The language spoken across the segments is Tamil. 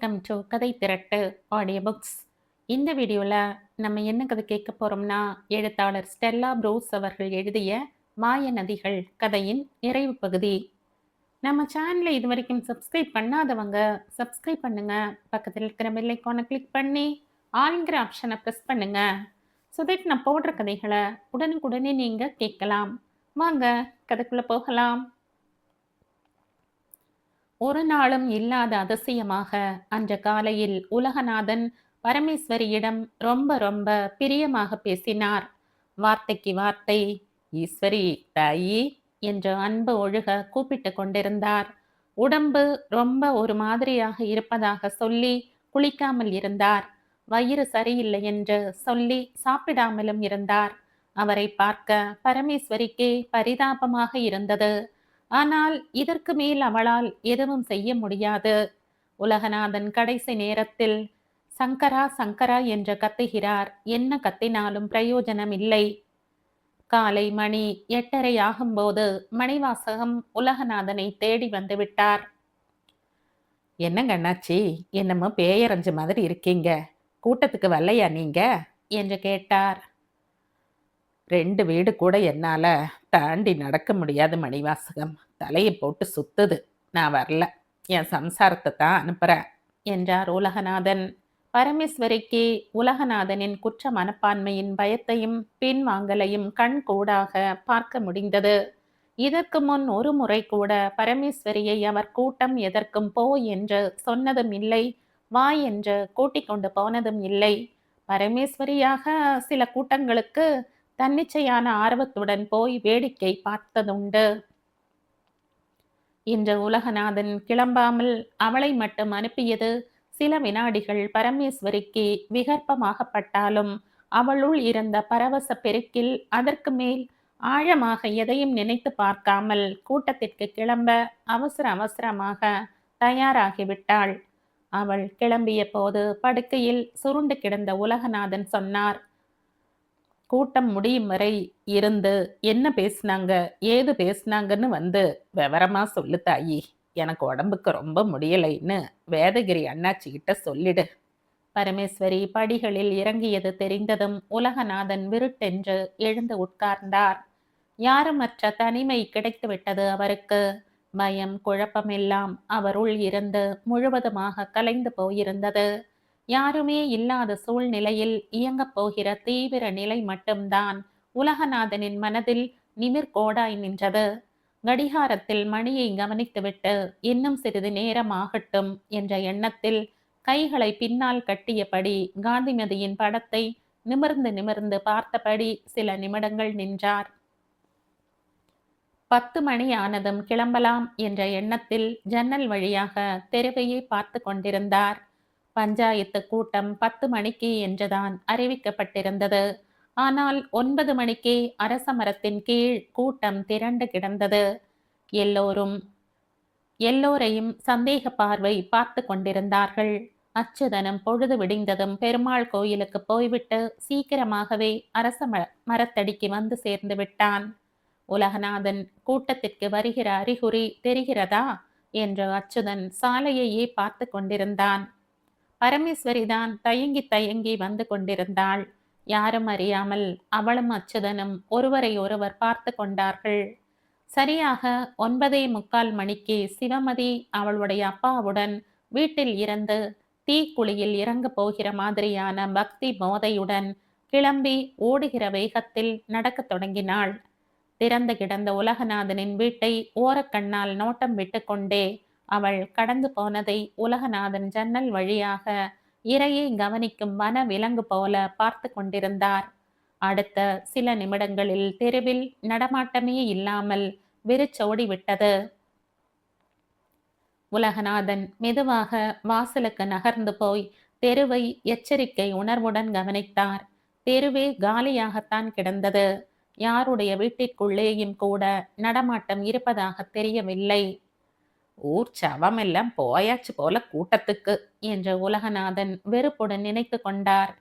வெல்கம் டு கதை திரட்டு ஆடியோ புக்ஸ். இந்த வீடியோவில் நம்ம என்ன கதை கேட்க போகிறோம்னா, எழுத்தாளர் ஸ்டெல்லா ப்ரூஸ் அவர்கள் எழுதிய மாய நதிகள் கதையின் நிறைவு பகுதி. நம்ம சேனலை இது வரைக்கும் சப்ஸ்கிரைப் பண்ணாதவங்க சப்ஸ்கிரைப் பண்ணுங்க. பக்கத்தில் இருக்கிற பெல் ஐக்கானை கிளிக் பண்ணி ஆல்ங்கிற ஆப்ஷனை ப்ரெஸ் பண்ணுங்க. ஸோ தட் நான் போடுற கதைகளை உடனுக்குடனே நீங்கள் கேட்கலாம். வாங்க கதைக்குள்ளே போகலாம். ஒரு நாளும் இல்லாத அதிசயமாக அன்ற காலையில் உலகநாதன் பரமேஸ்வரியிடம் ரொம்ப ரொம்ப பிரியமாக பேசினார். வார்த்தைக்கு வார்த்தை ஈஸ்வரி தாயி என்று அன்பு ஒழுக கூப்பிட்டு கொண்டிருந்தார். உடம்பு ரொம்ப ஒரு மாதிரியாக இருப்பதாக சொல்லி குளிக்காமல் இருந்தார். வயிறு சரியில்லை என்று சொல்லி சாப்பிடாமலும் இருந்தார். அவரை பார்க்க பரமேஸ்வரிக்கே பரிதாபமாக இருந்தது. ஆனால் இதற்கு மேல் அவளால் எதுவும் செய்ய முடியாது. உலகநாதன் கடைசி நேரத்தில் சங்கரா சங்கரா என்று கத்துகிறார். என்ன கத்தினாலும் பிரயோஜனம் இல்லை. காலை மணி 8:30 ஆகும்போது மணிவாசகம் உலகநாதனை தேடி வந்து விட்டார். என்னங்க அண்ணாச்சி, என்னமோ பேயரஞ்சு மாதிரி இருக்கீங்க, கூட்டத்துக்கு வரலையா நீங்க என்று கேட்டார். 2 வீடு கூட என்னால தாண்டி நடக்க முடியாது மணிவாசகம், தலையை போட்டு சுத்துது, நான் வரல, என் சம்சாரத்தை தான் அனுப்புறேன் என்றார் உலகநாதன். பரமேஸ்வரிக்கு உலகநாதனின் குற்ற மனப்பான்மையின் பயத்தையும் பின்வாங்கலையும் கண் கூடாக பார்க்க முடிந்தது. இதற்கு முன் ஒரு முறை கூட பரமேஸ்வரியை அவர் கூட்டம் எதற்கும் போ என்று சொன்னதும் இல்லை, வா என்று கூட்டிக் கொண்டு போனதும் இல்லை. பரமேஸ்வரியாக சில கூட்டங்களுக்கு தன்னிச்சையான ஆர்வத்துடன் போய் வேடிக்கை பார்த்ததுண்டு. இன்று உலகநாதன் கிளம்பாமல் அவளை மட்டும் அனுப்பியது சில வினாடிகள் பரமேஸ்வரிக்கு விகற்பமாகப்பட்டாலும் அவளுள் இருந்த பரவச பெருக்கில் அதற்கு மேல் ஆழமாக எதையும் நினைத்து பார்க்காமல் கூட்டத்திற்கு கிளம்ப அவசர அவசரமாக தயாராகிவிட்டாள். அவள் கிளம்பிய போது படுக்கையில் சுருண்டு கிடந்த உலகநாதன் சொன்னார், கூட்டம் முடியும் வரை இருந்து என்ன பேசினாங்க ஏது பேசினாங்கன்னு வந்து விவரமா சொல்லு தாயி, எனக்கு உடம்புக்கு ரொம்ப முடியலைன்னு வேதகிரி அண்ணாச்சி கிட்ட சொல்லிடு. பரமேஸ்வரி படிகளில் இறங்கியது தெரிந்ததும் உலகநாதன் விருட்டென்று எழுந்து உட்கார்ந்தார். யாருமற்ற தனிமை கிடைத்துவிட்டது அவருக்கு. பயம் குழப்பமெல்லாம் அவருள் இருந்து முழுவதுமாக கலைந்து போயிருந்தது. யாருமே இல்லாத சூழ்நிலையில் இயங்கப் போகிற தீவிர நிலை மட்டும்தான் உலகநாதனின் மனதில் நிமிர்கோடாய் நின்றது. கடிகாரத்தில் மணியை கவனித்துவிட்டு இன்னும் சிறிது நேரம் ஆகட்டும் என்ற எண்ணத்தில் கைகளை பின்னால் கட்டியபடி காந்திமதியின் படத்தை நிமிர்ந்து நிமிர்ந்து பார்த்தபடி சில நிமிடங்கள் நின்றார். 10 மணி ஆனதும் கிளம்பலாம் என்ற எண்ணத்தில் ஜன்னல் வழியாக தெருவையே பார்த்து கொண்டிருந்தார். பஞ்சாயத்து கூட்டம் 10 மணிக்கு என்றுதான் அறிவிக்கப்பட்டிருந்தது. ஆனால் 9 மணிக்கே அரச மரத்தின் கீழ் கூட்டம் திரண்டு கிடந்தது. எல்லோரையும் சந்தேக பார்வை பார்த்து கொண்டிருந்தார்கள். அச்சுதனும் பொழுது விடிந்ததும் பெருமாள் கோயிலுக்கு போய்விட்டு சீக்கிரமாகவே அரச மரத்தடிக்கு வந்து சேர்ந்து விட்டான். உலகநாதன் கூட்டத்திற்கு வருகிற அறிகுறி தெரிகிறதா என்று அச்சுதன் சாலையையே பார்த்து கொண்டிருந்தான். பரமேஸ்வரிதான் தயங்கி தயங்கி வந்து கொண்டிருந்தாள். யாரும் அறியாமல் அவளும் அச்சுதனும் ஒருவரை ஒருவர் பார்த்து கொண்டார்கள். சரியாக 9:45 மணிக்கு சிவமதி அவளுடைய அப்பாவுடன் வீட்டில் இருந்து தீக்குழியில் இறங்க போகிற மாதிரியான பக்தி போதையுடன் கிளம்பி ஓடுகிற வேகத்தில் நடக்கத் தொடங்கினாள். திறந்து கிடந்த உலகநாதனின் வீட்டை ஓரக்கண்ணால் நோட்டம் விட்டு கொண்டே அவள் கடந்து போனதை உலகநாதன் ஜன்னல் வழியாக இரையை கவனிக்கும் வன விலங்கு போல பார்த்து கொண்டிருந்தார். அடுத்த சில நிமிடங்களில் தெருவில் நடமாட்டமே இல்லாமல் வெறிச்சோடி விட்டது. உலகநாதன் மெதுவாக வாசலுக்கு நகர்ந்து போய் தெருவை எச்சரிக்கை உணர்வுடன் கவனித்தார். தெருவே காலியாகத்தான் கிடந்தது. யாருடைய வீட்டிற்குள்ளேயும் கூட நடமாட்டம் இருப்பதாக தெரியவில்லை. ஊர் சவமெல்லாம் போயாச்சு போல கூட்டத்துக்கு என்று உலகநாதன் வெறுப்புடன் நினைத்து கொண்டார்.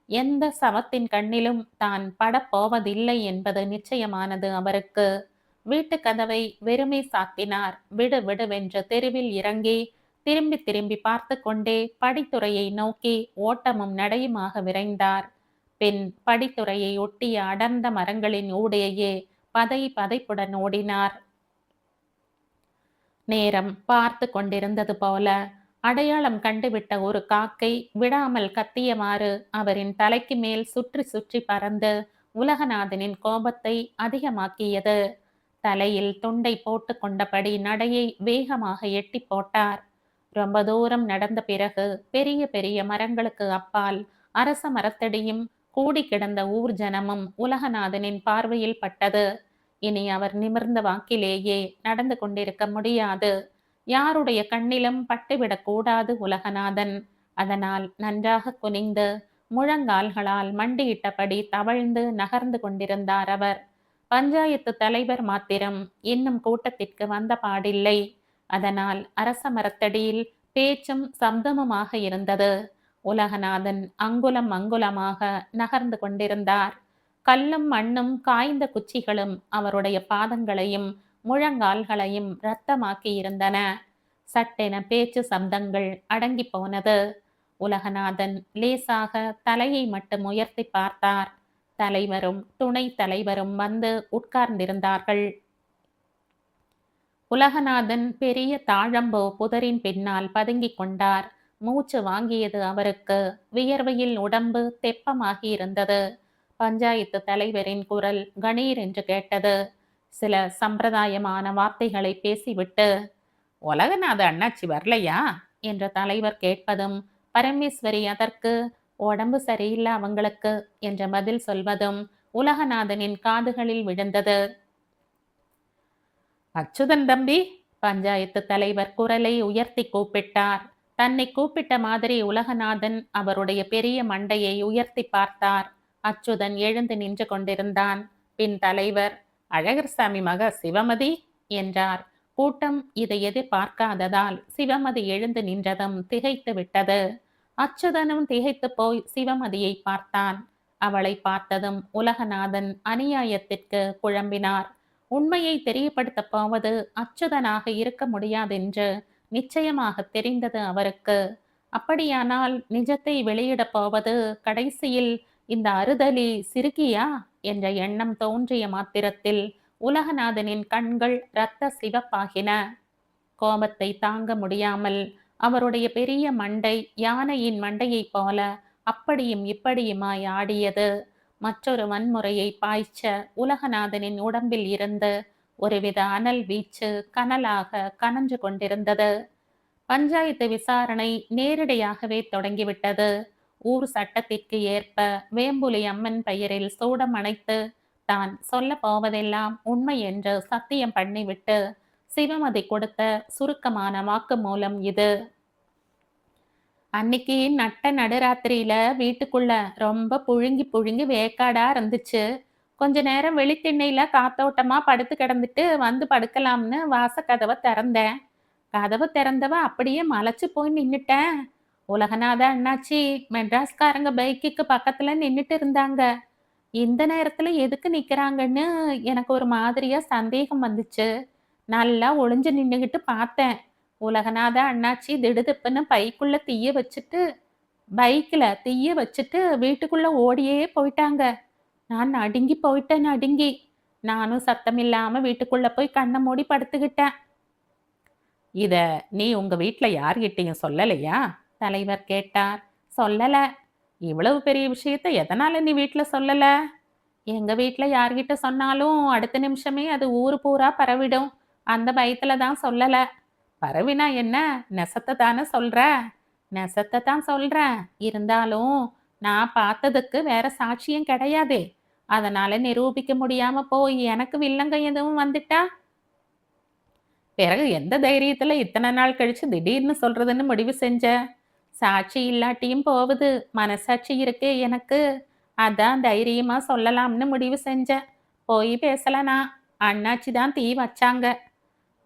எந்த சவத்தின் கண்ணிலும் தான் படப்போவதில்லை என்பது நிச்சயமானது அவருக்கு. வீட்டு கதவை வெறுமே சாத்தினார். விடு விடுவென்று தெருவில் இறங்கி திரும்பி திரும்பி பார்த்து கொண்டே படித்துறையை நோக்கி ஓட்டமும் நடையுமாக விரைந்தார். பின் படித்துறையை ஒட்டிய அடர்ந்த மரங்களின் ஊடேயே பதை பதைப்புடன் ஓடினார். நேரம் பார்த்து கொண்டிருந்தது போல அடையாளம் கண்டுவிட்ட ஒரு காக்கை விடாமல் கத்தியவாறு அவரின் தலைக்கு மேல் சுற்றி சுற்றி பறந்து உலகநாதனின் கோபத்தை அதிகமாக்கியது. தலையில் துண்டை போட்டு கொண்டபடி நடையை வேகமாக எட்டி போட்டார். ரொம்ப தூரம் நடந்த பிறகு பெரிய பெரிய மரங்களுக்கு அப்பால் அரச மரத்தடியும் கூடி கிடந்த ஊர் ஜனமும் உலகநாதனின் பார்வையில் பட்டது. இனி அவர் நிமிர்ந்த வாக்கிலேயே நடந்து கொண்டிருக்க முடியாது. யாருடைய கண்ணிலும் பட்டுவிடக் கூடாது உலகநாதன். அதனால் நன்றாக குனிந்து முழங்கால்களால் மண்டியிட்டபடி தவழ்ந்து நகர்ந்து கொண்டிருந்தார் அவர். பஞ்சாயத்து தலைவர் மாத்திரம் இன்னும் கூட்டத்திற்கு வந்த பாடில்லை. அதனால் அரச மரத்தடியில் பேச்சும் சப்தமுமாக இருந்தது. உலகநாதன் அங்குலம் அங்குலமாக நகர்ந்து கொண்டிருந்தார். கல்லும் மண்ணும் காய்ந்த குச்சிகளும் அவருடைய பாதங்களையும் முழங்கால்களையும் இரத்தமாக்கி இருந்தன. சட்டென பேச்சு சப்தங்கள் அடங்கி போனது. உலகநாதன் லேசாக தலையை மட்டும் உயர்த்தி பார்த்தார். தலைவரும் துணை தலைவரும் வந்து உட்கார்ந்திருந்தார்கள். உலகநாதன் பெரிய தாழம்போ புதரின் பின்னால் பதுங்கிக் கொண்டார். மூச்சு வாங்கியது அவருக்கு. வியர்வையில் உடம்பு தெப்பமாகி இருந்தது. பஞ்சாயத்து தலைவரின் குரல் கணீர் என்று கேட்டது. சில சம்பிரதாயமான வார்த்தைகளை பேசிவிட்டு, உலகநாத அண்ணாச்சி வரலையா என்ற தலைவர் கேட்பதும், பரமேஸ்வரி அதற்கு உடம்பு சரியில்லை அவங்களுக்கு என்ற பதில் சொல்வதும் உலகநாதனின் காதுகளில் விழுந்தது. அச்சுதன் தம்பி, பஞ்சாயத்து தலைவர் குரலை உயர்த்தி கூப்பிட்டார். தன்னை கூப்பிட்ட மாதிரி உலகநாதன் அவருடைய பெரிய மண்டையை உயர்த்தி பார்த்தார். அச்சுதன் எழுந்து நின்று கொண்டிருந்தான். பின் தலைவர், அழகர்சாமி மக சிவமதி என்றார். கூட்டம் இதை எதிர்பார்க்காததால் சிவமதி எழுந்து நின்றதும் திகைத்து விட்டது. அச்சுதனும் திகைத்து போய் சிவமதியை பார்த்தான். அவளை பார்த்ததும் உலகநாதன் அநியாயத்திற்கு குழம்பினார். உண்மையை தெரியப்படுத்தப் போவது அச்சுதனாக இருக்க முடியாதென்று நிச்சயமாக தெரிந்தது அவருக்கு. அப்படியானால் நிஜத்தை வெளியிடப் போவது கடைசியில் இந்த அறுதலி சிறுகியா என்ற எண்ணம் தோன்றிய மாத்திரத்தில் உலகநாதனின் கண்கள் இரத்த சிவப்பாகின. கோபத்தை தாங்க முடியாமல் அவருடைய பெரிய மண்டை யானையின் மண்டையைப் போல அப்படியும் இப்படியுமாய் ஆடியது. மற்றொரு வன்முறையை பாய்ச்ச உலகநாதனின் உடம்பில் இருந்து ஒருவித அனல் வீச்சு கனலாக கனன்று கொண்டிருந்தது. பஞ்சாயத்து விசாரணை நேரடியாகவே தொடங்கிவிட்டது. ஊர் சட்டத்திற்கு ஏற்ப வேம்புலி அம்மன் பெயரில் சூடம் அணைத்து தான் சொல்ல போவதெல்லாம் உண்மை என்று சத்தியம் பண்ணிவிட்டு சிவமதி கொடுத்த சுருக்கமான வாக்குமூலம் இது. அன்னைக்கு நட்ட நடுராத்திரியில வீட்டுக்குள்ள ரொம்ப புழுங்கி புழுங்கி வேக்காடா இருந்துச்சு. கொஞ்ச நேரம் வெளித்திண்ணையில காத்தோட்டமா படுத்து கிடந்துட்டு வந்து படுக்கலாம்னு வாசக்கதவை திறந்தேன். கதவு திறந்தவ அப்படியே மலைச்சு போய் நின்னுட்டேன். உலகநாத அண்ணாச்சி மெட்ராஸ்காரங்க பைக்குக்கு பக்கத்துல நின்னுட்டு இருந்தாங்க. இந்த நேரத்துல எதுக்கு நிக்கிறாங்கன்னு எனக்கு ஒரு மாதிரியா சந்தேகம் வந்துச்சு. நல்லா ஒளிஞ்சு நின்னுகிட்டு பார்த்தேன். உலகநாத அண்ணாச்சி திடுதிப்புன்னு பைக்குல தீய வச்சுட்டு வீட்டுக்குள்ள ஓடியே போயிட்டாங்க. நான் நடுங்கி போயிட்டேன் நடுங்கி. நானும் சத்தமில்லாம வீட்டுக்குள்ள போய் கண்ணை மூடி படுத்துக்கிட்டேன். இத நீ உங்க வீட்ல யார்கிட்டயும் சொல்லலையா? தலைவர் கேட்டார். சொல்லல. இவ்வளவு பெரிய விஷயத்த எதனால நீ வீட்ல சொல்லல? எங்க வீட்ல யார்கிட்ட சொன்னாலும் அடுத்த நிமிஷமே அது ஊரு பூரா பரவிடும். அந்த பயத்துல தான் சொல்லல. பரவினா என்ன? நெசத்தை தானே சொல்ற? நெசத்தை தான் சொல்றேன். இருந்தாலும் நான் பார்த்ததுக்கு வேற சாட்சியம் கிடையாதே. அதனால நிரூபிக்க முடியாம போய் எனக்கு வில்லங்க எதுவும் வந்துட்டா? பிறகு எந்த தைரியத்துல இத்தனை நாள் கழிச்சு திடீர்னு சொல்றதுன்னு முடிவு செஞ்ச? சாட்சி இல்லாட்டியும் போகுது, மனசாட்சி இருக்கே எனக்கு. அதான் தைரியமா சொல்லலாம்னு முடிவு செஞ்சேன். போய் பேசலனா அண்ணாச்சி தான் தீ வச்சாங்க.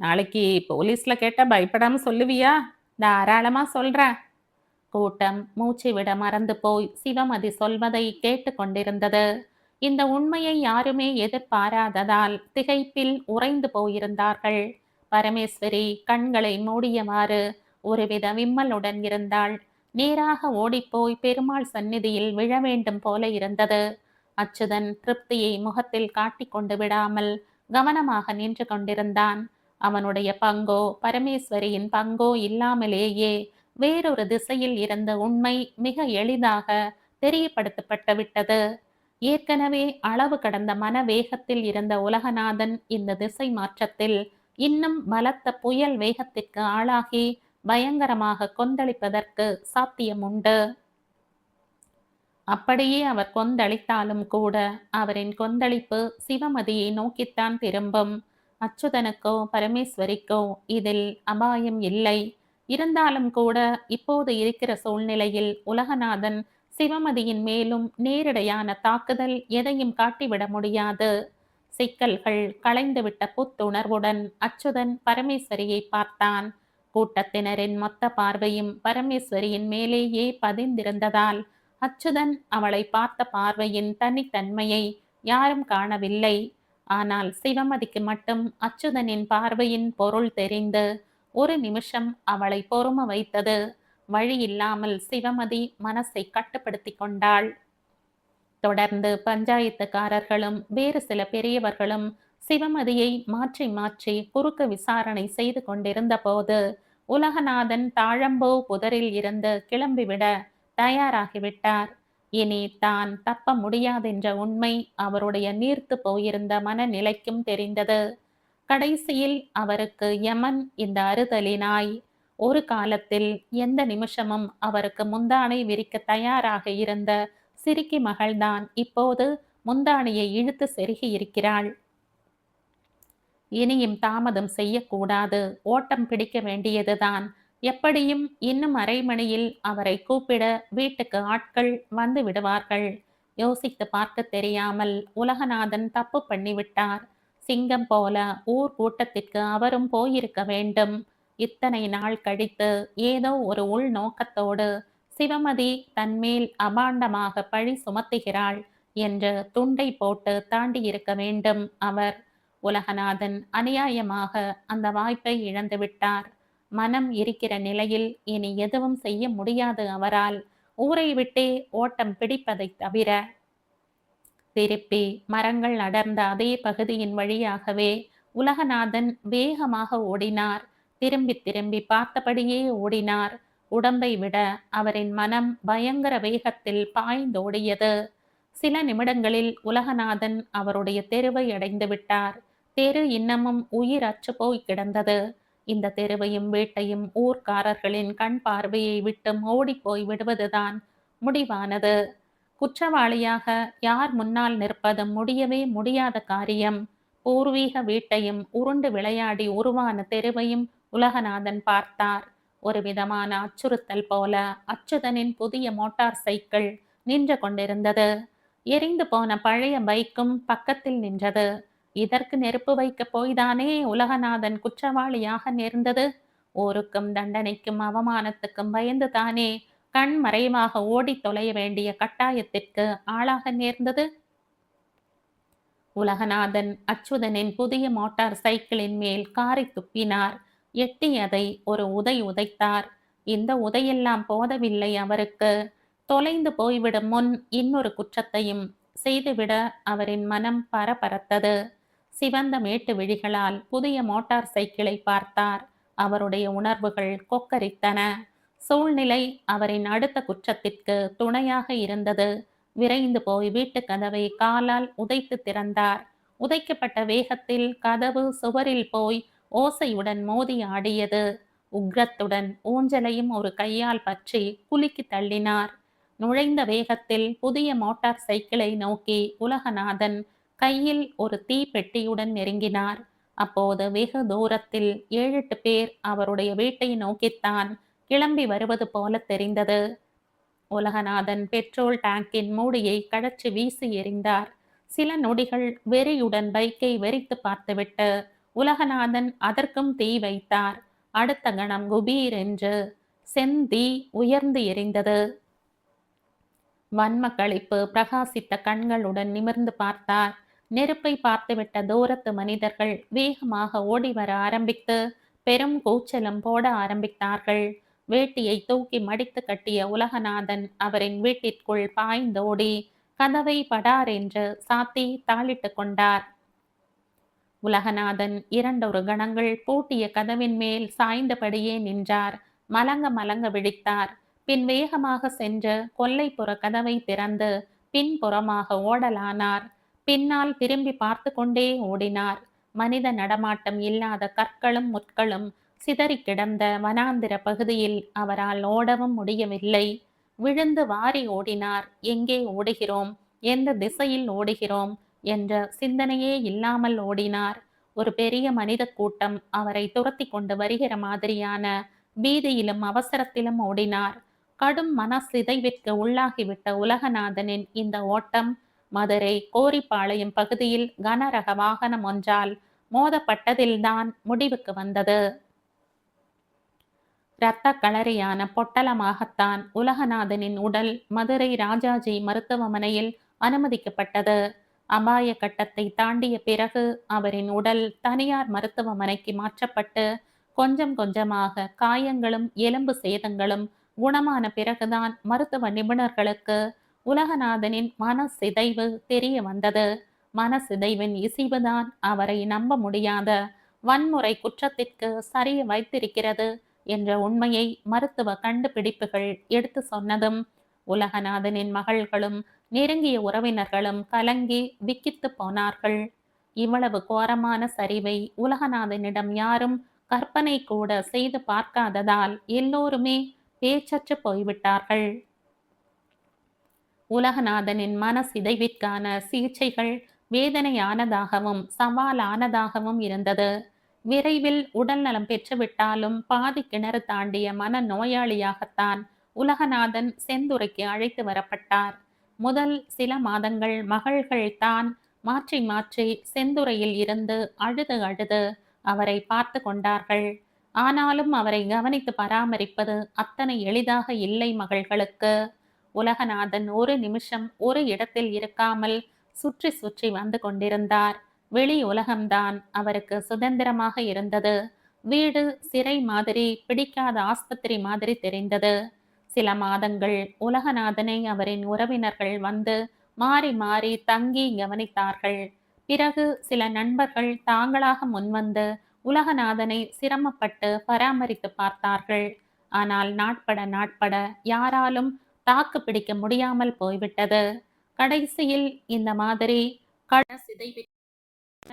நாளைக்கு போலீஸ்ல கேட்டா பயப்படாம சொல்லுவியா? தாராளமா சொல்றேன். கூட்டம் மூச்சு விட மறந்து போய் சிவமதி சொல்வதை கேட்டு கொண்டிருந்தது. இந்த உண்மையை யாருமே எதிர்பாராததால் திகைப்பில் உறைந்து போயிருந்தார்கள். பரமேஸ்வரி கண்களை மூடியவாறு ஒருவித விம்மலுடன் இருந்தாள். நேராக ஓடிப்போய் பெருமாள் சந்நிதியில் விழ வேண்டும் போல இருந்தது. அச்சுதன் திருப்தியை முகத்தில் காட்டிக்கொண்டு விடாமல் கவனமாக நின்று கொண்டிருந்தான். அவனுடைய பங்கோ பரமேஸ்வரியின் பங்கோ இல்லாமலேயே வேறொரு திசையில் இருந்த உண்மை மிக எளிதாக தெரியப்படுத்தப்பட்டு விட்டது. ஏற்கனவே அளவு கடந்த மன வேகத்தில் இருந்த உலகநாதன் இந்த திசை மாற்றத்தில் இன்னும் பலத்த புயல் வேகத்திற்கு ஆளாகி பயங்கரமாக கொந்தளிப்பதற்கு சாத்தியமுண்டு. அப்படியே அவர் கொந்தளித்தாலும் கூட அவரின் கொந்தளிப்பு சிவமதியை நோக்கித்தான் திரும்பும். அச்சுதனுக்கோ பரமேஸ்வரிக்கோ இதில் அபாயம் இல்லை. இருந்தாலும் கூட இப்போது இருக்கிற சூழ்நிலையில் உலகநாதன் சிவமதியின் மேலும் நேரிடையான தாக்குதல் எதையும் காட்டிவிட முடியாது. சிக்கல்கள் களைந்துவிட்ட புத்துணர்வுடன் அச்சுதன் பரமேஸ்வரியை பார்த்தான். கூட்டத்தினரின் மொத்த பார்வையும் பரமேஸ்வரியின் மேலேயே பதிந்திருந்ததால் அச்சுதன் அவளை பார்த்த பார்வையின் தனித்தன்மையை யாரும் காணவில்லை. ஆனால் சிவமதிக்கு மட்டும் அச்சுதனின் பார்வையின் பொருள் தெரிந்து ஒரு நிமிஷம் அவளை பொறும வைத்தது. வழியில்லாமல் சிவமதி மனசை கட்டுப்படுத்தி கொண்டாள். தொடர்ந்து பஞ்சாயத்துக்காரர்களும் வேறு சில பெரியவர்களும் சிவமதியை மாற்றி மாற்றி குறுக்க விசாரணை செய்து கொண்டிருந்த போது உலகநாதன் தாழம்பூ புதரில் இருந்து கிளம்பிவிட தயாராகிவிட்டார். இனி தான் தப்ப முடியாதென்ற உண்மை அவருடைய நீர்த்து போயிருந்த மனநிலைக்கும் தெரிந்தது. கடைசியில் அவருக்கு யமன் இந்த அறுதலினாய். ஒரு காலத்தில் எந்த நிமிஷமும் அவருக்கு முந்தானை விரிக்க தயாராக இருந்த சிரிக்கி மகள்தான் இப்போது முந்தானையை இழுத்து செருகி இருக்கிறாள். இனியும் தாமதம் செய்யக்கூடாது, ஓட்டம் பிடிக்க வேண்டியதுதான். எப்படியும் இன்னும் அரை மணியில் அவரை கூப்பிட வீட்டுக்கு ஆட்கள் வந்து விடுவார்கள். யோசித்து பார்க்க தெரியாமல் உலகநாதன் தப்பு பண்ணிவிட்டார். சிங்கம் போல ஊர் கூட்டத்திற்கு அவரும் போயிருக்க வேண்டும். இத்தனை நாள் கழித்து ஏதோ ஒரு உள் நோக்கத்தோடு சிவமதி தன்மேல் அபாண்டமாக பழி சுமத்துகிறாள் என்று துண்டை போட்டு தாண்டியிருக்க வேண்டும் அவர். உலகநாதன் அநியாயமாக அந்த வாய்ப்பை இழந்துவிட்டார். மனம் இருக்கிற நிலையில் இனி எதுவும் செய்ய முடியாது அவரால். ஊரை விட்டே ஓட்டம் பிடிப்பதை தவிர. திருப்பி மரங்கள் அடர்ந்த அதே பகுதியின் வழியாகவே உலகநாதன் வேகமாக ஓடினார். திரும்பி திரும்பி பார்த்தபடியே ஓடினார். உடம்பை விட அவரின் மனம் பயங்கர வேகத்தில் பாய்ந்தோடியது. சில நிமிடங்களில் உலகநாதன் அவருடைய தெருவை அடைந்து விட்டார். தெரு இன்னமும் உயிர் அற்று போய் கிடந்தது. இந்த தெருவையும் வீட்டையும் ஊர்க்காரர்களின் கண் பார்வையை விட்டு ஓடிப்போய் விடுவதுதான் முடிவானது. குற்றவாளியாக யார் முன்னால் நிற்பதும் முடியவே முடியாத காரியம். பூர்வீக வீட்டையும் உருண்டு விளையாடி உருவான தெருவையும் உலகநாதன் பார்த்தார். ஒரு விதமான அச்சுறுத்தல் போல அச்சுதனின் புதிய மோட்டார் சைக்கிள் நின்று கொண்டிருந்தது. எரிந்து போன பழைய பைக்கும் பக்கத்தில் நின்றது. இதற்கு நெருப்பு வைக்க போய்தானே உலகநாதன் குற்றவாளியாக நேர்ந்தது. ஊருக்கும் தண்டனைக்கும் அவமானத்துக்கும் பயந்து தானே கண் மறைவாக ஓடி தொலைய வேண்டிய கட்டாயத்திற்கு ஆளாக நேர்ந்தது. உலகநாதன் அச்சுதனின் புதிய மோட்டார் சைக்கிளின் மேல் காரை துப்பினார். எட்டி அதை ஒரு உதை உதைத்தார். இந்த உதையெல்லாம் போதவில்லை அவருக்கு. தொலைந்து போய்விடும் முன் இன்னொரு குற்றத்தையும் செய்துவிட அவரின் மனம் பரபரத்தது. சிவந்த மேட்டு விழிகளால் புதிய மோட்டார் சைக்கிளை பார்த்தார். அவருடைய உணர்வுகள் கொக்கரித்தன. சூழ்நிலை அவரின் அடுத்த குற்றத்திற்கு துணையாக இருந்தது. விரைந்து போய் வீட்டு கதவை காலால் உதைத்து திறந்தார். உதைக்கப்பட்ட வேகத்தில் கதவு சுவரில் போய் ஓசையுடன் மோதி ஆடியது. உக்ரத்துடன் ஊஞ்சலையும் ஒரு கையால் பற்றி குலுக்கி தள்ளினார். நுழைந்த வேகத்தில் புதிய மோட்டார் சைக்கிளை நோக்கி உலகநாதன் கையில் ஒரு தீப்பெட்டியுடன் நெருங்கினார். அப்போது வெகு தூரத்தில் 7-8 பேர் அவருடைய வீட்டை நோக்கித்தான் கிளம்பி வருவது போல தெரிந்தது. உலகநாதன் பெட்ரோல் டேங்கின் மூடியை கழற்றி வீசி எறிந்தார். சில நொடிகள் வெறியுடன் பைக்கை வெறித்து பார்த்துவிட்டு உலகநாதன் அதற்கும் தீ வைத்தார். அடுத்த கணம் குபீர் என்று செந்தீ உயர்ந்து எரிந்தது. வன்ம களிப்பு பிரகாசித்த கண்களுடன் நிமிர்ந்து பார்த்தார். நெருப்பை பார்த்துவிட்ட தூரத்து மனிதர்கள் வேகமாக ஓடி வர ஆரம்பித்து பெரும் கூச்சலும் போட ஆரம்பித்தார்கள். வேட்டியை தூக்கி மடித்து கட்டிய உலகநாதன் அவரின் வீட்டிற்குள் பாய்ந்தோடி கதவை படார் என்று சாத்தி தாளிட்டு கொண்டார். உலகநாதன் இரண்டொரு கணங்கள் பூட்டிய கதவின் மேல் சாய்ந்தபடியே நின்றார். மலங்க மலங்க விழித்தார். பின் வேகமாக சென்று கொல்லைப்புற கதவை திறந்து பின்புறமாக ஓடலானார். பின்னால் திரும்பி பார்த்து கொண்டே ஓடினார். மனித நடமாட்டம் இல்லாத கற்களும் முட்களும் சிதறி கிடந்த வனாந்திர பகுதியில் அவரால் ஓடவும் முடியவில்லை. விழுந்து வாரி ஓடினார். எங்கே ஓடுகிறோம், எந்த திசையில் ஓடுகிறோம் என்ற சிந்தனையே இல்லாமல் ஓடினார். ஒரு பெரிய மனித கூட்டம் அவரை துரத்தி கொண்டு வருகிற மாதிரியான பீதியிலும் அவசரத்திலும் ஓடினார். கடும் மன சிதைவிற்கு உள்ளாகிவிட்ட உலகநாதனின் இந்த ஓட்டம் மதுரை கோரிப்பாளையம் பகுதியில் கனரக வாகனம் ஒன்றால் மோதப்பட்டதில்தான் முடிவுக்கு வந்தது. இரத்த களரியான பொட்டலமாகத்தான் உலகநாதனின் உடல் மதுரை ராஜாஜி மருத்துவமனையில் அனுமதிக்கப்பட்டது. அபாய கட்டத்தை தாண்டிய பிறகு அவரின் உடல் தனியார் மருத்துவமனைக்கு மாற்றப்பட்டு கொஞ்சம் கொஞ்சமாக காயங்களும் எலும்பு சேதங்களும் குணமான பிறகுதான் மருத்துவ நிபுணர்களுக்கு உலகநாதனின் மன சிதைவு தெரிய வந்தது. மனசிதைவின் இசைவுதான் அவரை நம்ப முடியாத வன்முறை குற்றத்திற்கு சரிய வைத்திருக்கிறது என்ற உண்மையை மருத்துவ கண்டுபிடிப்புகள் எடுத்து சொன்னதும் உலகநாதனின் மகள்களும் நெருங்கிய உறவினர்களும் கலங்கி விக்கித்து போனார்கள். இவ்வளவு கோரமான சரிவை உலகநாதனிடம் யாரும் கற்பனை கூட செய்து பார்க்காததால் எல்லோருமே பேச்சற்று போய்விட்டார்கள். உலகநாதனின் மன சிதைவிற்கான சிகிச்சைகள் வேதனையானதாகவும் சவாலானதாகவும் இருந்தது. விரைவில் உடல் நலம் பெற்றுவிட்டாலும் பாதி கிணறு தாண்டிய மன நோயாளியாகத்தான் உலகநாதன் செந்துறைக்கு அழைத்து வரப்பட்டார். முதல் சில மாதங்கள் மகள்கள் தான் மாற்றி மாற்றி செந்துறையில் இருந்து அழுது அழுது அவரை பார்த்து கொண்டார்கள். ஆனாலும் அவரை கவனித்து பராமரிப்பது அத்தனை எளிதாக இல்லை மகள்களுக்கு. உலகநாதன் ஒரு நிமிஷம் ஒரு இடத்தில் இருக்காமல் சுற்றி சுற்றி வந்து கொண்டிருந்தார். வெளி உலகம்தான் அவருக்கு சுதந்திரமாக இருந்தது. வீடு சிறை மாதிரி, பிடிக்காத ஆஸ்பத்திரி மாதிரி தெரிந்தது. சில மாதங்கள் உலகநாதனை அவரின் உறவினர்கள் வந்து மாறி மாறி தங்கி கவனித்தார்கள். பிறகு சில நண்பர்கள் தாங்களாக முன்வந்து உலகநாதனை சிரமப்பட்டு பராமரித்து பார்த்தார்கள். ஆனால் நாட்பட நாட்பட யாராலும் தாக்கு பிடிக்க முடியாமல் போய்விட்டது. கடைசியில் இந்த மாதிரி சிதைவிட்ட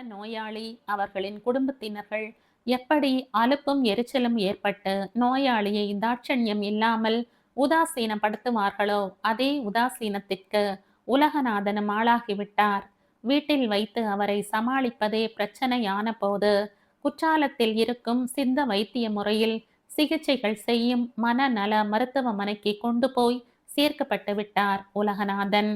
நோயாளி அவர்களின் குடும்பத்தினர்கள் எப்படி அலுப்பும் எரிச்சலும் ஏற்பட்டு நோயாளியை தாட்சண்யம் இல்லாமல் உதாசீனப்படுத்துவார்களோ அதே உதாசீனத்திற்கு உலகநாதனும் ஆளாகிவிட்டார். வீட்டில் வைத்து அவரை சமாளிப்பதே பிரச்சனையான போது குற்றாலத்தில் இருக்கும் சித்த வைத்திய முறையில் சிகிச்சைகள் செய்யும் மனநல மருத்துவமனைக்கு கொண்டு போய் சேர்க்கப்பட்டு விட்டார் உலகநாதன்.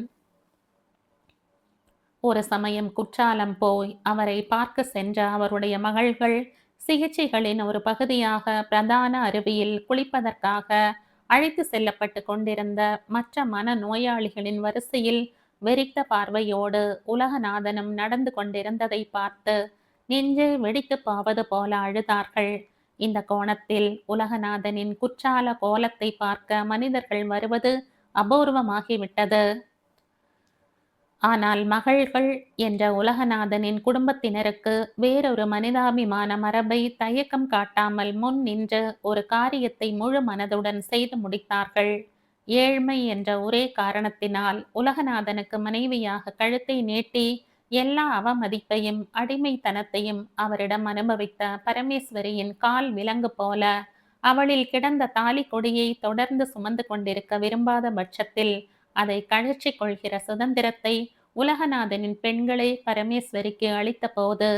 ஒரு சமயம் குற்றாலம் போய் அவரை பார்க்க சென்ற அவருடைய மகள்கள் சிகிச்சைகளின் ஒரு பகுதியாக பிரதான அருவியில் குளிப்பதற்காக அழைத்து செல்லப்பட்டு கொண்டிருந்த மற்ற மன நோயாளிகளின் வரிசையில் வெறித்த பார்வையோடு உலகநாதனும் நடந்து கொண்டிருந்ததை பார்த்து நெஞ்சே வெடித்து போவது போல அழுதார்கள். இந்த கோணத்தில் உலகநாதனின் குற்றால கோலத்தை பார்க்க மனிதர்கள் வருவது அபூர்வமாகிவிட்டது. ஆனால் மகள்கள் என்ற உலகநாதனின் குடும்பத்தினருக்கு வேறொரு மனிதாபிமான மரபை தயக்கம் காட்டாமல் முன் நின்று ஒரு காரியத்தை முழு மனதுடன் செய்து முடித்தார்கள். ஏழ்மை என்ற ஒரே காரணத்தினால் உலகநாதனுக்கு மனைவியாக கழுத்தை நீட்டி எல்லா அவமதிப்பையும் அடிமைத்தனத்தையும் அவரிடம் அனுபவித்த பரமேஸ்வரியின் கால் விலங்கு போல அவளில் கிடந்த தாலி கொடியை தொடர்ந்து சுமந்து கொண்டிருக்க விரும்பாத பட்சத்தில் அதை கழற்றி கொள்கிற சுதந்திரத்தை உலகநாதனின் பெண்களே பரமேஸ்வரிக்கு அளித்த போது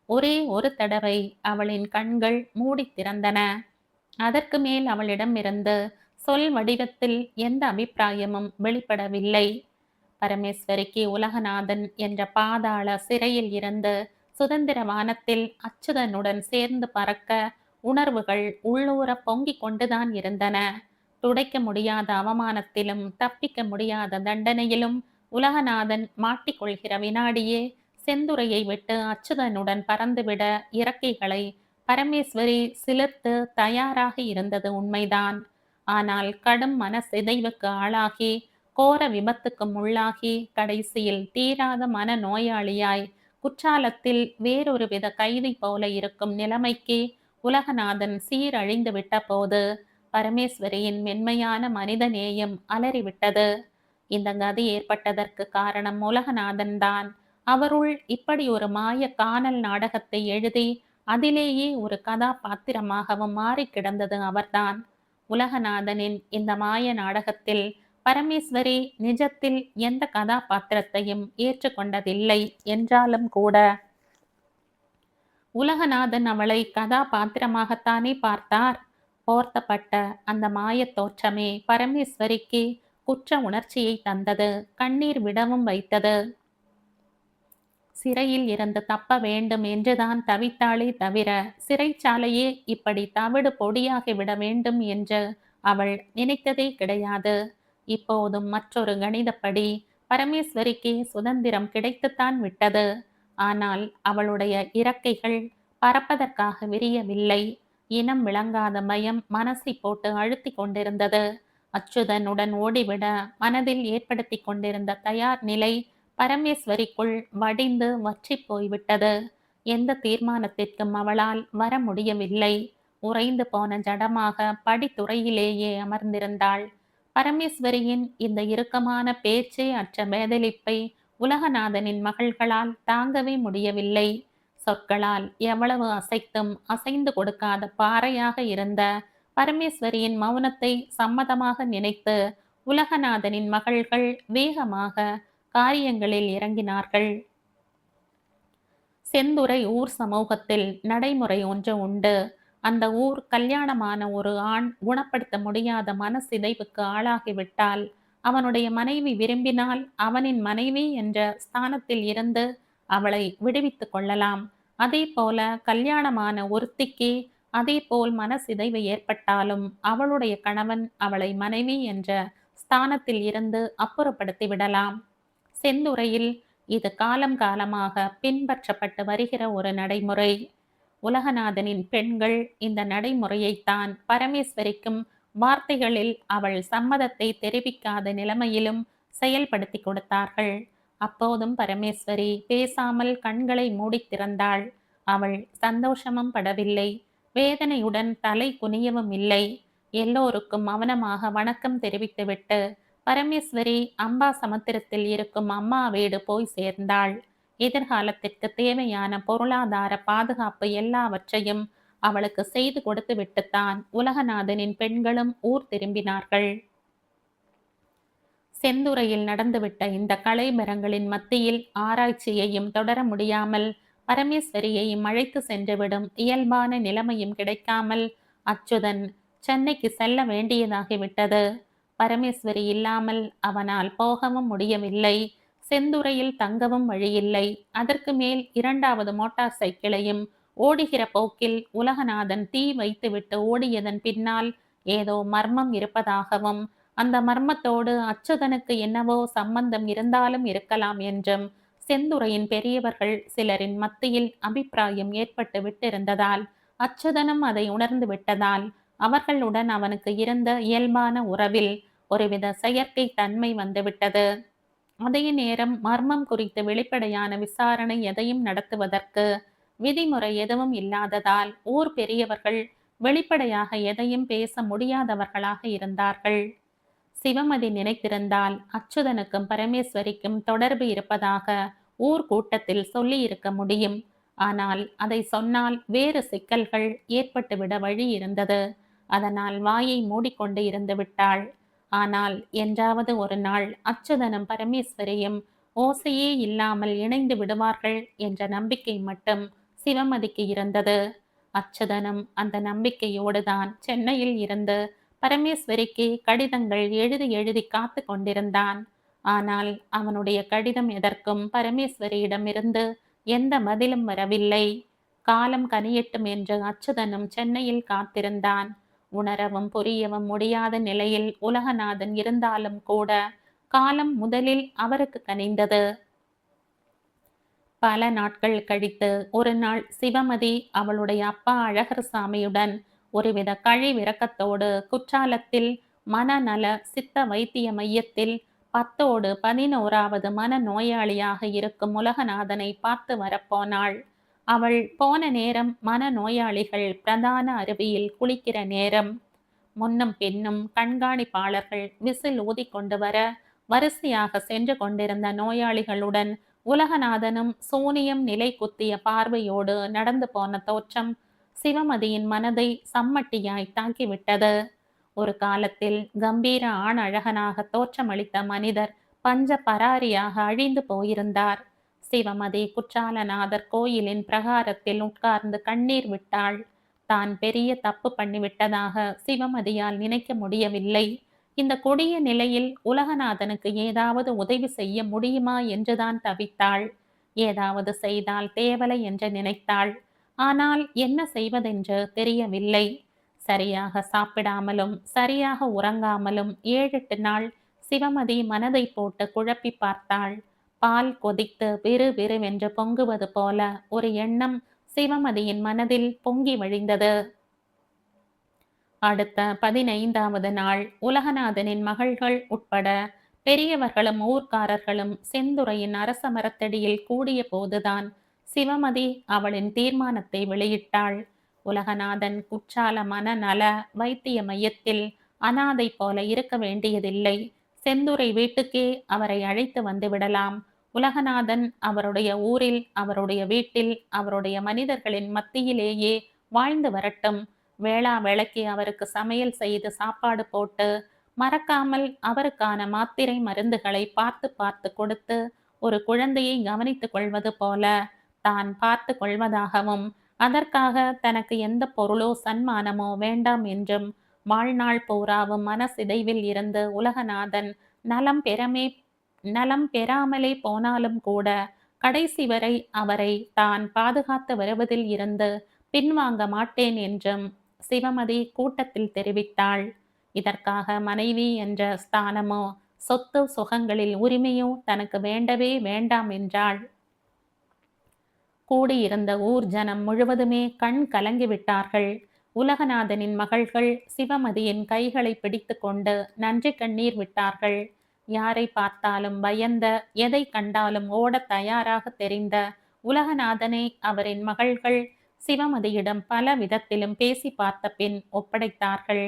ஒரே ஒரு தடவை அவளின் கண்கள் மூடி திறந்தன. அதற்கு மேல் அவளிடம் இருந்து சொல் வடிவத்தில் எந்த அபிப்பிராயமும் வெளிப்படவில்லை. பரமேஸ்வரிக்கு உலகநாதன் என்ற பாதாள சிறையில் இருந்து சுதந்திர வானத்தில் அச்சுதனுடன் சேர்ந்து பறக்க உணர்வுகள் உள்ளூர பொங்கிக் கொண்டுதான் இருந்தன. துடைக்க முடியாத அவமானத்திலும் தப்பிக்க முடியாத தண்டனையிலும் உலகநாதன் மாட்டிக்கொள்கிற வினாடியே செந்துறையை விட்டு அச்சுதனுடன் பறந்துவிட இறக்கைகளை பரமேஸ்வரி சிலிர்த்து தயாராக இருந்தது உண்மைதான். ஆனால் கடும் மனசிதைவுக்கு ஆளாகி, கோர விபத்துக்கும் உள்ளாகி, கடைசியில் தீராத மன நோயாளியாய், குற்றாலத்தில் வேறொரு வித கைதி போல இருக்கும் நிலைமைக்கு உலகநாதன் சீரழிந்து விட்டபோது, பரமேஸ்வரியின் மென்மையான மனித நேயம் அலறிவிட்டது. இந்த கதி ஏற்பட்டதற்கு காரணம் உலகநாதன் தான். அவருள் இப்படி ஒரு மாய கானல் நாடகத்தை எழுதி அதிலேயே ஒரு கதாபாத்திரமாகவும் மாறி கிடந்தது அவர்தான். உலகநாதனின் இந்த மாய நாடகத்தில் பரமேஸ்வரி நிஜத்தில் எந்த கதாபாத்திரத்தையும் ஏற்றுக்கொண்டதில்லை என்றாலும் கூட, உலகநாதன் அவளை கதாபாத்திரமாகத்தானே பார்த்தார். போர்த்தப்பட்ட அந்த மாயத் தோற்றமே பரமேஸ்வரிக்கு குற்ற உணர்ச்சியை தந்தது, கண்ணீர் விடவும் வைத்தது. சிறையில் இருந்து தப்ப வேண்டும் என்றுதான் தவித்தாளே தவிர, சிறைச்சாலையே இப்படி தவிடு பொடியாகி விட வேண்டும் என்று அவள் நினைத்ததே கிடையாது. இப்போதும் மற்றொரு கணிதப்படி பரமேஸ்வரிக்கு சுதந்திரம் கிடைத்துத்தான் விட்டது. ஆனால் அவளுடைய இறக்கைகள் பறப்பதற்காக விரியவில்லை. இனம் விளங்காத பயம் மனசை போட்டு அழுத்தி கொண்டிருந்தது. அச்சுதனுடன் ஓடிவிட மனதில் ஏற்படுத்தி கொண்டிருந்த தயார் நிலை பரமேஸ்வரிக்குள் வடிந்து வற்றி போய்விட்டது. எந்த தீர்மானத்திற்கும் அவளால் வர முடியவில்லை. உறைந்து போன ஜடமாக படித்துறையிலேயே அமர்ந்திருந்தாள். பரமேஸ்வரியின் இந்த இறுக்கமான பேச்சே அற்ற பேதலிப்பை உலகநாதனின் மகள்களால் தாங்கவே முடியவில்லை. சொற்களால் எவ்வளவு அசைத்தும் அசைந்து கொடுக்காத பாறையாக இருந்த பரமேஸ்வரியின் மௌனத்தை சம்மதமாக நினைத்து உலகநாதனின் மகள்கள் வேகமாக காரியங்களில் இறங்கினார்கள். செந்துறை ஊர் சமூகத்தில் நடைமுறை ஒன்று உண்டு. அந்த ஊர் கல்யாணமான ஒரு ஆண் குணப்படுத்த முடியாத மனசிதைவுக்கு ஆளாகிவிட்டால், அவனுடைய மனைவி விரும்பினால் அவனின் மனைவி என்ற ஸ்தானத்தில் இருந்து அவளை விடுவித்துக் கொள்ளலாம். அதே போல கல்யாணமான ஒருத்திக்கு அதே போல் மனசிதைவு ஏற்பட்டாலும் அவளுடைய கணவன் அவளை மனைவி என்ற ஸ்தானத்தில் இருந்து அப்புறப்படுத்தி விடலாம். செந்துறையில் இது காலம் காலமாக பின்பற்றப்பட்டு வருகிற ஒரு நடைமுறை. உலகநாதனின் பெண்கள் இந்த நடைமுறையைத்தான் பரமேஸ்வரிக்கும் வார்த்தைகளில் அவள் சம்மதத்தை தெரிவிக்காத நிலைமையிலும் செயல்படுத்தி கொடுத்தார்கள். அப்போதும் பரமேஸ்வரி பேசாமல் கண்களை மூடித் திறந்தாள். அவள் சந்தோஷமும் படவில்லை, வேதனையுடன் தலை குனியவும் இல்லை. எல்லோருக்கும் மௌனமாக வணக்கம் தெரிவித்துவிட்டு பரமேஸ்வரி அம்பா சமுத்திரத்தில் இருக்கும் அம்மா வீடு போய் சேர்ந்தாள். எதிர்காலத்திற்கு தேவையான பொருளாதார பாதுகாப்பு எல்லாவற்றையும் அவளுக்கு செய்து கொடுத்து விட்டுத்தான் உலகநாதனின் பெண்களும் ஊர் திரும்பினார்கள். செந்துறையில் நடந்துவிட்ட இந்த கலைமரங்களின் மத்தியில் ஆராய்ச்சியையும் தொடர முடியாமல், பரமேஸ்வரியையும் அழைத்து சென்றுவிடும் இயல்பான நிலைமையும் கிடைக்காமல் அச்சுதன் சென்னைக்கு செல்ல வேண்டியதாகிவிட்டது. பரமேஸ்வரி இல்லாமல் அவனால் போகவும் முடியவில்லை. செந்துறையில் தங்கவும் வழியில்லை. அதற்கு மேல் 2வது மோட்டார் சைக்கிளையும் ஓடுகிற போக்கில் உலகநாதன் தீ வைத்துவிட்டு ஓடியதன் பின்னால் ஏதோ மர்மம் இருப்பதாகவும், அந்த மர்மத்தோடு அச்சுதனுக்கு என்னவோ சம்பந்தம் இருந்தாலும் இருக்கலாம் என்றும் செந்துறையின் பெரியவர்கள் சிலரின் மத்தியில் அபிப்பிராயம் ஏற்பட்டு விட்டிருந்ததால், அச்சுதனும் அதை உணர்ந்து விட்டதால், அவர்களுடன் அவனுக்கு இருந்த இயல்பான உறவில் ஒருவித செயற்கை தன்மை வந்துவிட்டது. அதே நேரம் மர்மம் குறித்து வெளிப்படையான விசாரணை எதையும் நடத்துவதற்கு விதிமுறை எதுவும் இல்லாததால் ஊர் பெரியவர்கள் வெளிப்படையாக எதையும் பேச முடியாதவர்களாக இருந்தார்கள். சிவமதி நினைத்திருந்தால் அச்சுதனுக்கும் பரமேஸ்வரிக்கும் தொடர்பு இருப்பதாக ஊர் கூட்டத்தில் சொல்லி இருக்க முடியும். ஆனால் அதை சொன்னால் வேறு சிக்கல்கள் ஏற்பட்டுவிட வழி இருந்தது. அதனால் வாயை மூடிக்கொண்டு இருந்து விட்டாள். ஆனால் என்றாவது ஒரு நாள் அச்சுதனும் பரமேஸ்வரியும் ஓசையே இல்லாமல் இணைந்து விடுவார்கள் என்ற நம்பிக்கை மட்டும் சிவமதிக்கு இருந்தது. அச்சுதனும் அந்த நம்பிக்கையோடுதான் சென்னையில் இருந்து பரமேஸ்வரிக்கு கடிதங்கள் எழுதி எழுதி காத்து கொண்டிருந்தான். ஆனால் அவனுடைய கடிதம் எதற்கும் பரமேஸ்வரியிடமிருந்து எந்த பதிலும் வரவில்லை. காலம் கனியட்டும் என்று அச்சுதனும் சென்னையில் காத்திருந்தான். உணரவும் புரியவும் முடியாத நிலையில் உலகநாதன் இருந்தாலும் கூட காலம் முதலில் அவருக்கு கனிந்தது. பல நாட்கள் கழித்து ஒரு நாள் சிவமதி அவளுடைய அப்பா அழகர்சாமியுடன் ஒருவித கழிவிரக்கத்தோடு குற்றாலத்தில் மனநல சித்த வைத்திய மையத்தில் 10ஓடு 11வது மன நோயாளியாக இருக்கும் உலகநாதனை பார்த்து வரப்போனாள். அவள் போன நேரம் மனநோயாளிகள் பிரதான அருவியில் குளிக்கிற நேரம். முன்னும் பின்னும் கண்காணிப்பாளர்கள் விசில் ஊதிக்கொண்டு வர வரிசையாக சென்று கொண்டிருந்த நோயாளிகளுடன் உலகநாதனும் சூனியம் நிலை குத்திய பார்வையோடு நடந்து போன தோற்றம் சிவமதியின் மனதை சம்மட்டியாய் தாக்கிவிட்டது. ஒரு காலத்தில் கம்பீர ஆண் அழகனாக தோற்றமளித்த மனிதர் பஞ்ச பராரியாக அழிந்து போயிருந்தார். சிவமதி குற்றாலநாதர் கோயிலின் பிரகாரத்தில் உட்கார்ந்து கண்ணீர் விட்டாள். தான் பெரிய தப்பு பண்ணிவிட்டதாக சிவமதியால் நினைக்க முடியவில்லை. இந்த கொடிய நிலையில் உலகநாதனுக்கு ஏதாவது உதவி செய்ய முடியுமா என்றுதான் தவித்தாள். ஏதாவது செய்தால் தேவலை என்று நினைத்தாள். ஆனால் என்ன செய்வதென்று தெரியவில்லை. சரியாக சாப்பிடாமலும் சரியாக உறங்காமலும் 7-8 நாள் சிவமதி மனதை போட்டு குழப்பி பார்த்தாள். பால் கொதித்து விறு விறுவென்று பொங்குவது போல ஒரு எண்ணம் சிவமதியின் மனதில் பொங்கி வழிந்தது. அடுத்த 15வது நாள் உலகநாதனின் மகள்கள் உட்பட பெரியவர்களும் ஊர்க்காரர்களும் செந்துறையின் அரச மரத்தடியில் கூடிய போதுதான் சிவமதி அவளின் தீர்மானத்தை வெளியிட்டாள். உலகநாதன் குற்றால மனநல வைத்திய மையத்தில் அனாதை போல இருக்க வேண்டியதில்லை. செந்துறை வீட்டுக்கே அவரை அழைத்து வந்து விடலாம். உலகநாதன் அவருடைய ஊரில், அவருடைய வீட்டில், அவருடைய மனிதர்களின் மத்தியிலேயே வாழ்ந்து வரட்டும். வேளா வேளைக்கு அவருக்கு சமையல் செய்து சாப்பாடு போட்டு மறக்காமல் அவருக்கான மாத்திரை மருந்துகளை பார்த்து பார்த்து கொடுத்து ஒரு குழந்தையை கவனித்துக் கொள்வது போல தான் பார்த்து கொள்வதாகவும் அதற்காக தனக்கு எந்த பொருளோ சன்மானமோ வேண்டாம் என்றும் வாழ்நாள் பூராவும் மனசிதைவில் இருந்து உலகநாதன் நலம் பெறாமலே போனாலும் கூட கடைசி வரை அவரை தான் பாதுகாத்து வருவதில் இருந்து பின்வாங்க மாட்டேன் என்றும் சிவமதி கூட்டத்தில் தெரிவித்தாள். இதற்காக மனைவி என்ற ஸ்தானமோ சொத்து சுகங்களில் உரிமையோ தனக்கு வேண்டவே வேண்டாம் என்றாள். கூடியிருந்த ஊர் ஜனம் முழுவதுமே கண் கலங்கிவிட்டார்கள். உலகநாதனின் மகள்கள் சிவமதியின் கைகளை பிடித்து கொண்டு நன்றி கண்ணீர் விட்டார்கள். யாரை பார்த்தாலும் பயந்த, எதை கண்டாலும் ஓட தயாராக தெரிந்த உலகநாதனை அவரின் மகள்கள் சிவமதியிடம் பல விதத்திலும் பேசி பார்த்த பின் ஒப்படைத்தார்கள்.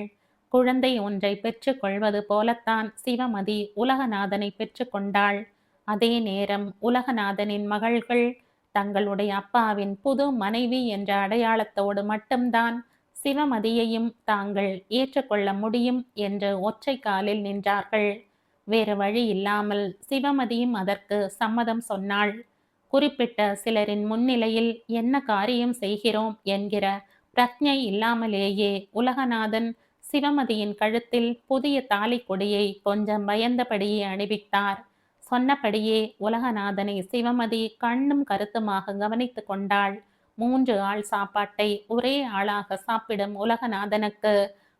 குழந்தை ஒன்றை பெற்று கொள்வது போலத்தான் சிவமதி உலகநாதனை பெற்று கொண்டாள். அதே நேரம் உலகநாதனின் மகள்கள் தங்களுடைய அப்பாவின் புது மனைவி என்ற அடையாளத்தோடு மட்டும்தான் சிவமதியையும் தாங்கள் ஏற்றுக்கொள்ள முடியும் என்று ஒற்றை காலில் நின்றார்கள். வேறு வழி இல்லாமல் சிவமதியும் அதற்கு சம்மதம் சொன்னாள். குறிப்பிட்ட சிலரின் முன்னிலையில் என்ன காரியம் செய்கிறோம் என்கிற பிரக்ஞை இல்லாமலேயே உலகநாதன் சிவமதியின் கழுத்தில் புதிய தாலி கொடியை கொஞ்சம் பயந்தபடியே அணிவித்தார். சொன்னபடியே உலகநாதனை சிவமதி கண்ணும் கருத்துமாக கவனித்து கொண்டாள். 3 ஆள் சாப்பாட்டை ஒரே ஆளாக சாப்பிடும் உலகநாதனுக்கு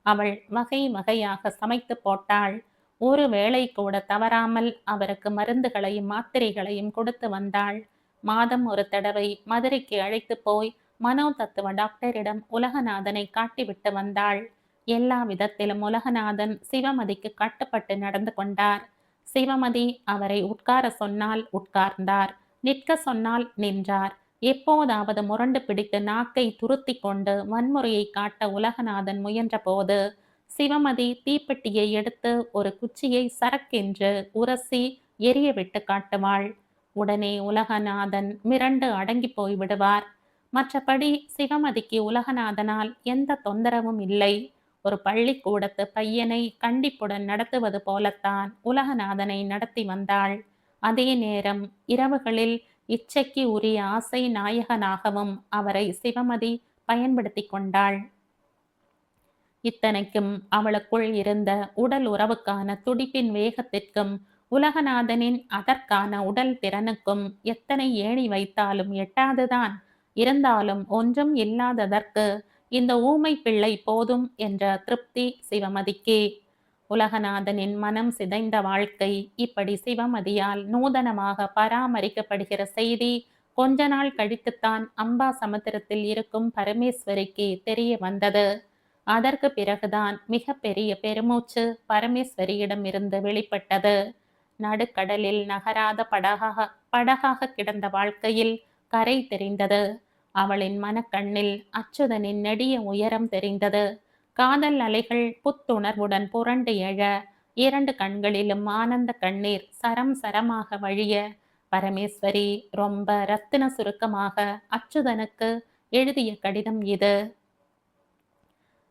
அவள் வகை வகையாக சமைத்து போட்டாள். ஒரு வேளை கூட தவறாமல் அவருக்கு மருந்துகளையும் மாத்திரைகளையும் கொடுத்து வந்தாள். மாதம் ஒரு தடவை மதுரைக்கு அழைத்து போய் மனோ தத்துவ டாக்டரிடம் உலகநாதனை காட்டிவிட்டு வந்தாள். எல்லா விதத்திலும் உலகநாதன் சிவமதிக்கு கட்டுப்பட்டு நடந்து கொண்டார். சிவமதி அவரை உட்கார சொன்னால் உட்கார்ந்தார், நிற்க சொன்னால் நின்றார். எப்போதாவது முரண்டு பிடித்து நாக்கை துருத்தி கொண்டு வன்முறையை காட்ட உலகநாதன் முயன்ற போது சிவமதி தீப்பெட்டியை எடுத்து ஒரு குச்சியை சரக்கென்று உரசி எரிய விட்டு காட்டுவாள். உடனே உலகநாதன் மிரண்டு அடங்கி போய் விடுவார். மற்றபடி சிவமதிக்கு உலகநாதனால் எந்த தொந்தரவும் இல்லை. ஒரு பள்ளிக்கூடத்து பையனை கண்டிப்புடன் நடத்துவது போலத்தான் உலகநாதனை நடத்தி வந்தாள். அதே நேரம் இரவுகளில் இச்சைக்கு உரிய ஆசை நாயகனாகவும் அவரை சிவமதி பயன்படுத்தி கொண்டாள். இத்தனைக்கும் அவளுக்குள் இருந்த உடல் உறவுக்கான துடிப்பின் வேகத்திற்கும் உலகநாதனின் அதற்கான உடல் திறனுக்கும் எத்தனை ஏணி வைத்தாலும் எட்டாதுதான். இருந்தாலும் ஒன்றும் இல்லாததற்கு இந்த ஊமை பிள்ளை போதும் என்ற திருப்தி சிவமதிக்கே. உலகநாதனின் மனம் சிதைந்த வாழ்க்கை இப்படி சிவமதியால் நூதனமாக பராமரிக்கப்படுகிற செய்தி கொஞ்ச நாள் கழித்துத்தான் அம்பா சமுத்திரத்தில் இருக்கும் பரமேஸ்வரிக்கு தெரிய வந்தது. அதற்கு பிறகுதான் மிகப்பெரிய பெருமூச்சு பரமேஸ்வரியிடமிருந்து வெளிப்பட்டது. நடுக்கடலில் நகராத படகாக கிடந்த வாழ்க்கையில் கரை தெரிந்தது. அவளின் மனக்கண்ணில் அச்சுதனின் நெடிய உயரம் தெரிந்தது. காதல் அலைகள் புத்துணர்வுடன் புரண்டு எழ, 2 கண்களிலும் ஆனந்த கண்ணீர் சரம் சரமாக வழிய, பரமேஸ்வரி ரொம்ப ரத்தின சுருக்கமாக அச்சுதனுக்கு எழுதிய கடிதம் இது.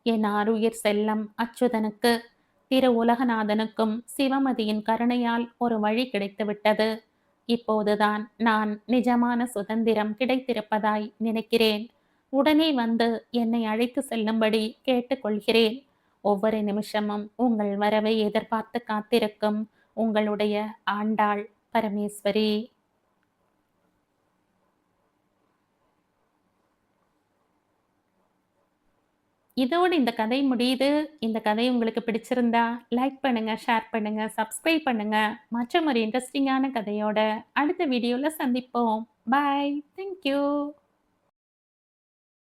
என் ஆருயிர் செல்லம் அச்சுதனுக்கு, திரு உலகநாதனுக்கும் சிவமதியின் கருணையால் ஒரு வழி கிடைத்துவிட்டது. இப்போதுதான் நான் நிஜமான சுதந்திரம் கிடைத்திருப்பதாய் நினைக்கிறேன். உடனே வந்து என்னை அழைத்து செல்லும்படி கேட்டுக்கொள்கிறேன். ஒவ்வொரு நிமிஷமும் உங்கள் வரவை எதிர்பார்த்து காத்திருக்கும் உங்களுடைய ஆண்டாள் பரமேஸ்வரி. இதோடு இந்த கதை முடியுது. இந்த கதை உங்களுக்கு பிடிச்சிருந்தா லைக் பண்ணுங்க, ஷேர் பண்ணுங்க, சப்ஸ்கிரைப் பண்ணுங்க. மற்றும் ஒரு இன்ட்ரெஸ்டிங்கான கதையோட அடுத்த வீடியோல சந்திப்போம். பாய். Thank you.